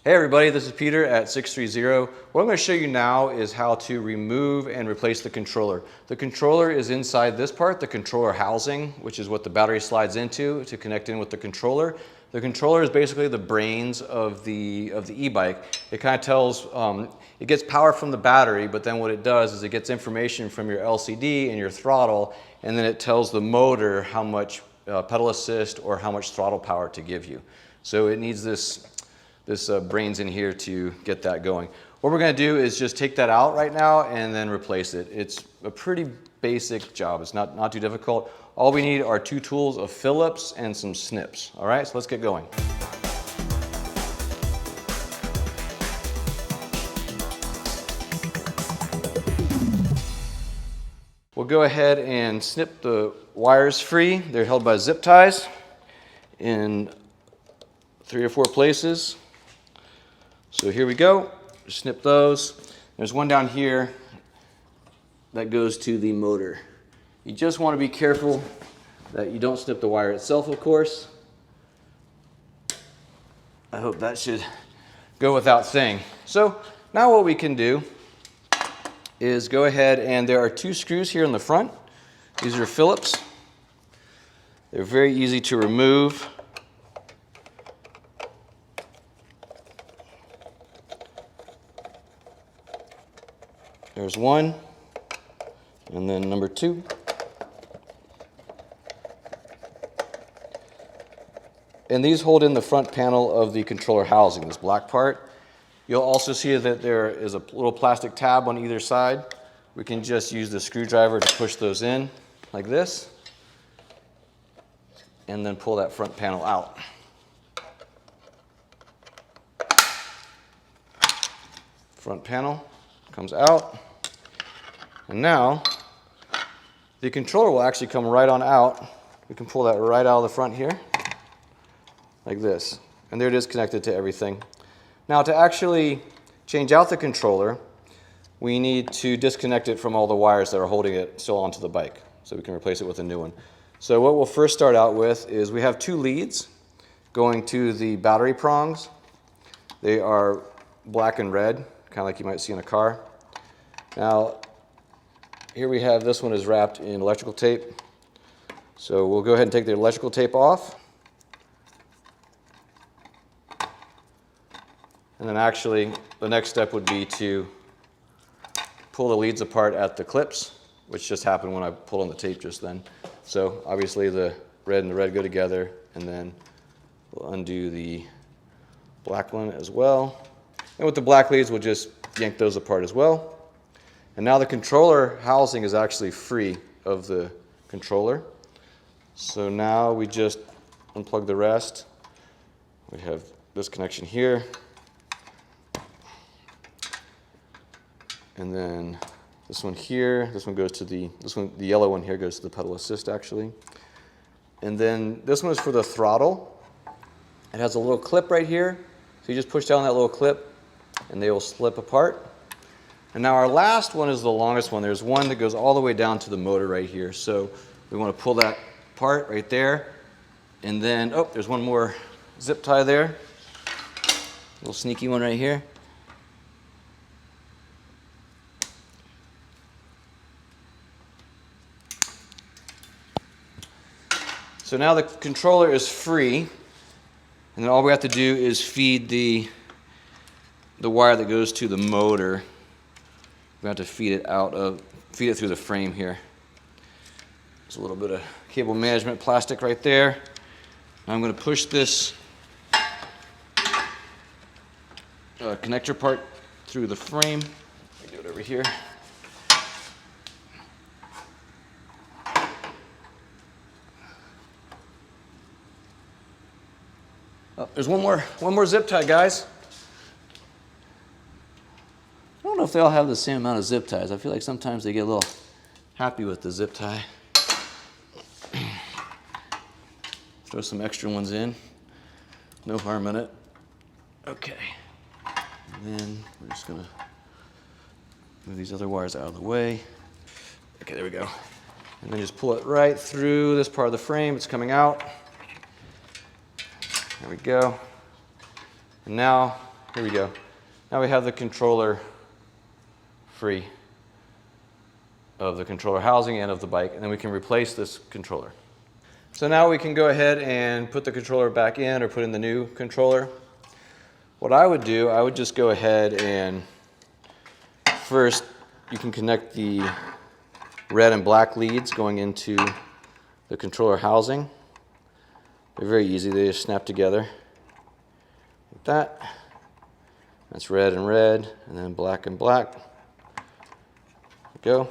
Hey everybody, this is Peter at 630. What I'm going to show you now is how to remove and replace the controller. The controller is inside this part, the controller housing, which is what the battery slides into to connect in with the controller. The controller is basically the brains of the e-bike. It kind of tells, it gets power from the battery, but then what it does is it gets information from your LCD and your throttle, and then it tells the motor how much pedal assist or how much throttle power to give you. So it needs this brains in here to get that going. What we're going to do is just take that out right now and then replace it. It's a pretty basic job. It's not too difficult. All we need are two tools of Phillips and some snips. All right, so let's get going. We'll go ahead and snip the wires free. They're held by zip ties in 3 or 4 places. So here we go, just snip those. There's one down here that goes to the motor. You just want to be careful that you don't snip the wire itself, of course. I hope that should go without saying. So now what we can do is go ahead, and there are 2 screws here in the front. These are Phillips. They're very easy to remove. There's one, and then number 2. And these hold in the front panel of the controller housing, this black part. You'll also see that there is a little plastic tab on either side. We can just use the screwdriver to push those in like this, and then pull that front panel out. Front panel comes out. And now, the controller will actually come right on out. We can pull that right out of the front here, like this. And there it is, connected to everything. Now, to actually change out the controller, we need to disconnect it from all the wires that are holding it still onto the bike, so we can replace it with a new one. So what we'll first start out with is we have 2 leads going to the battery prongs. They are black and red, kind of like you might see in a car. Now, here we have, this one is wrapped in electrical tape. So we'll go ahead and take the electrical tape off. And then actually, the next step would be to pull the leads apart at the clips, which just happened when I pulled on the tape just then. So obviously the red and the red go together, and then we'll undo the black one as well. And with the black leads, we'll just yank those apart as well. And now the controller housing is actually free of the controller. So now we just unplug the rest. We have this connection here. And then this one here, this one goes to the yellow one here goes to the pedal assist actually. And then this one is for the throttle. It has a little clip right here. So you just push down that little clip and they will slip apart. And now our last one is the longest one. There's one that goes all the way down to the motor right here. So we want to pull that apart right there. And then, oh, there's one more zip tie there. Little sneaky one right here. So now the controller is free. And then all we have to do is feed the wire that goes to the motor. We have to feed it through the frame here. There's a little bit of cable management plastic right there. I'm going to push this connector part through the frame. Let me do it over here. Oh, there's one more zip tie, guys. I don't know if they all have the same amount of zip ties. I feel like sometimes they get a little happy with the zip tie. Throw some extra ones in. No harm in it. Okay. And then we're just going to move these other wires out of the way. Okay, there we go. And then just pull it right through this part of the frame. It's coming out. There we go. And now Here we go. Now we have the controller free of the controller housing and of the bike, and then we can replace this controller. So now we can go ahead and put the controller back in or put in the new controller. What I would do, I would just go ahead and first you can connect the red and black leads going into the controller housing. They're very easy, they just snap together like that. That's red and red, and then black and black. There we go.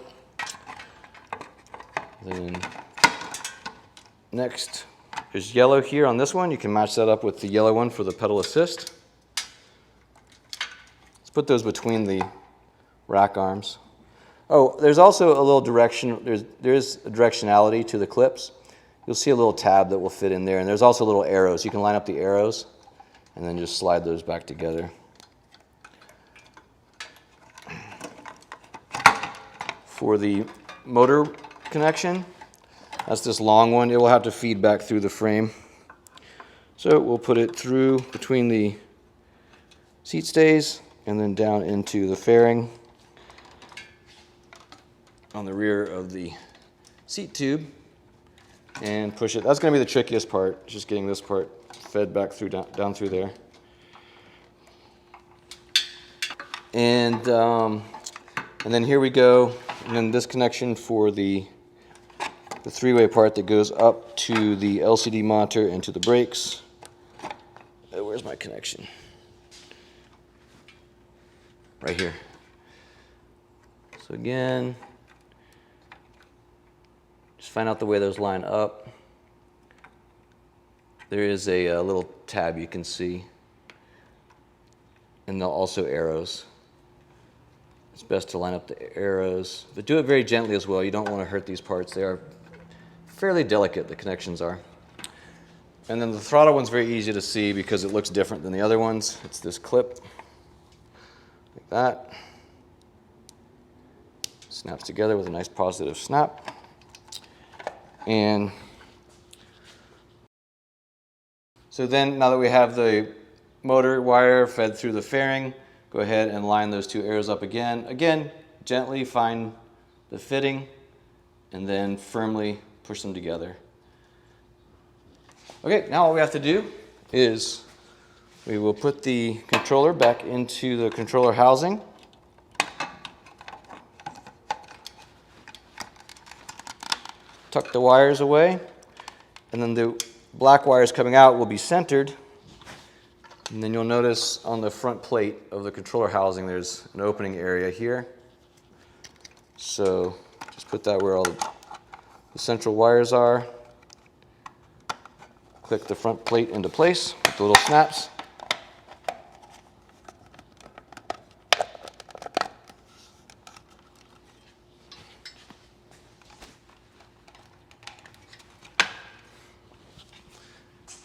Then next is yellow here on this one. You can match that up with the yellow one for the pedal assist. Let's put those between the rack arms. Oh, there's also a little direction, there's a directionality to the clips. You'll see a little tab that will fit in there, and there's also little arrows. You can line up the arrows and then just slide those back together. For the motor connection, that's this long one. It will have to feed back through the frame. So we'll put it through between the seat stays and then down into the fairing on the rear of the seat tube and push it. That's going to be the trickiest part, just getting this part fed back through down through there. And then here we go. And then this connection for the three-way part that goes up to the LCD monitor and to the brakes. Where's my connection? Right here. So again, just find out the way those line up. There is a little tab you can see, and also arrows. It's best to line up the arrows, but do it very gently as well. You don't want to hurt these parts. They are fairly delicate, the connections are. And then the throttle one's very easy to see because it looks different than the other ones. It's this clip, like that. Snaps together with a nice positive snap. And so then, now that we have the motor wire fed through the fairing, go ahead and line those two arrows up again. Again, gently find the fitting and then firmly push them together. Okay, now all we have to do is we will put the controller back into the controller housing. Tuck the wires away, and then the black wires coming out will be centered. And then you'll notice on the front plate of the controller housing there's an opening area here. So just put that where all the central wires are. Click the front plate into place with the little snaps.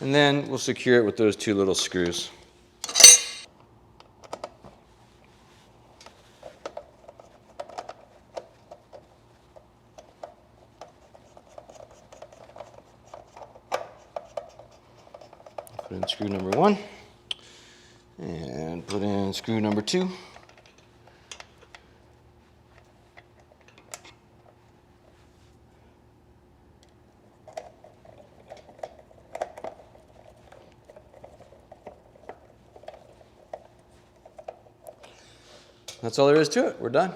And then we'll secure it with those two little screws. Put in screw number 1 and put in screw number 2. That's all there is to it. We're done.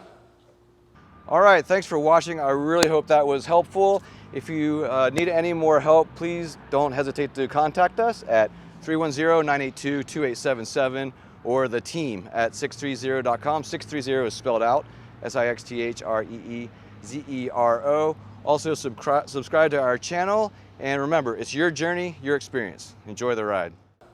All right, thanks for watching. I really hope that was helpful. If you need any more help, please don't hesitate to contact us at 310-982-2877 or the team at sixthreezero.com. 630 is spelled out, SIXTHREEZERO. Also subscribe to our channel, and remember, it's your journey, your experience. Enjoy the ride.